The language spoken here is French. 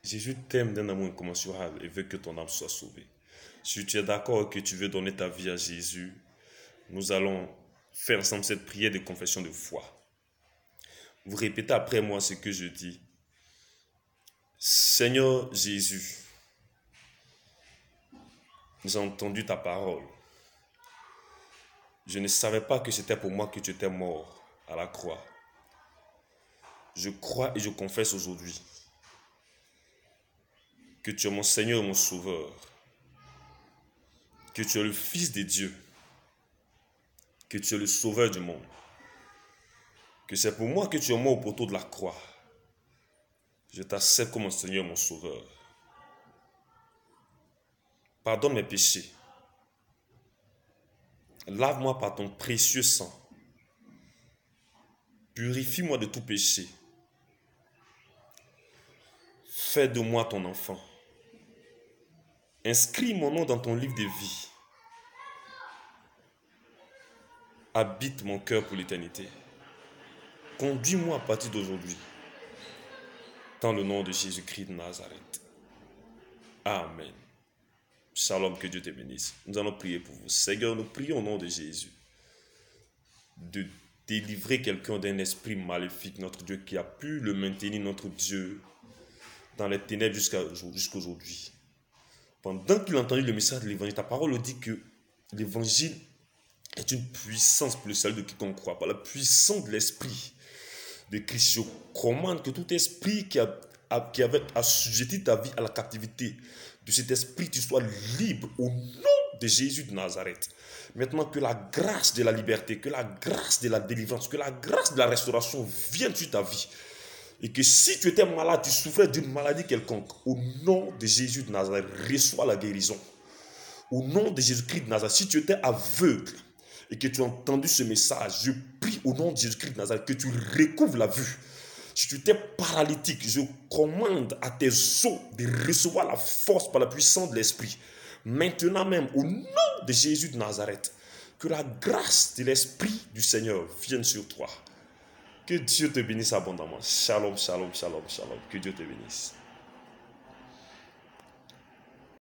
Jésus t'aime d'un amour incommensurable et veut que ton âme soit sauvée. Si tu es d'accord et que tu veux donner ta vie à Jésus, nous allons faire ensemble cette prière de confession de foi. Vous répétez après moi ce que je dis. Seigneur Jésus, j'ai entendu ta parole. Je ne savais pas que c'était pour moi que tu étais mort à la croix. Je crois et je confesse aujourd'hui que tu es mon Seigneur et mon Sauveur, que tu es le Fils de Dieu, que tu es le Sauveur du monde, que c'est pour moi que tu es mort au poteau de la croix. Je t'accepte comme mon Seigneur et mon Sauveur. Pardonne mes péchés. Lave-moi par ton précieux sang. Purifie-moi de tout péché. Fais de moi ton enfant. Inscris mon nom dans ton livre de vie. Habite mon cœur pour l'éternité. Conduis-moi à partir d'aujourd'hui. Dans le nom de Jésus-Christ de Nazareth. Amen. Shalom, que Dieu te bénisse. Nous allons prier pour vous. Seigneur, nous prions au nom de Jésus de délivrer quelqu'un d'un esprit maléfique, notre Dieu, qui a pu le maintenir, notre Dieu, dans les ténèbres jusqu'à aujourd'hui. Pendant qu'il a entendu le message de l'évangile, ta parole dit que l'évangile est une puissance pour le salut de quiconque croit. Par la puissance de l'esprit de Christ, je commande que tout esprit qui avait assujetti ta vie à la captivité, de cet esprit, tu sois libre au nom de Jésus de Nazareth. Maintenant, que la grâce de la liberté, que la grâce de la délivrance, que la grâce de la restauration vienne sur ta vie. Et que si tu étais malade, tu souffrais d'une maladie quelconque, au nom de Jésus de Nazareth, reçois la guérison. Au nom de Jésus-Christ de Nazareth, si tu étais aveugle et que tu as entendu ce message, je prie au nom de Jésus-Christ de Nazareth que tu recouvres la vue. Si tu étais paralytique, je commande à tes os de recevoir la force par la puissance de l'Esprit. Maintenant même, au nom de Jésus de Nazareth, que la grâce de l'Esprit du Seigneur vienne sur toi. Que Dieu te bénisse abondamment. Shalom, shalom, shalom, shalom. Que Dieu te bénisse.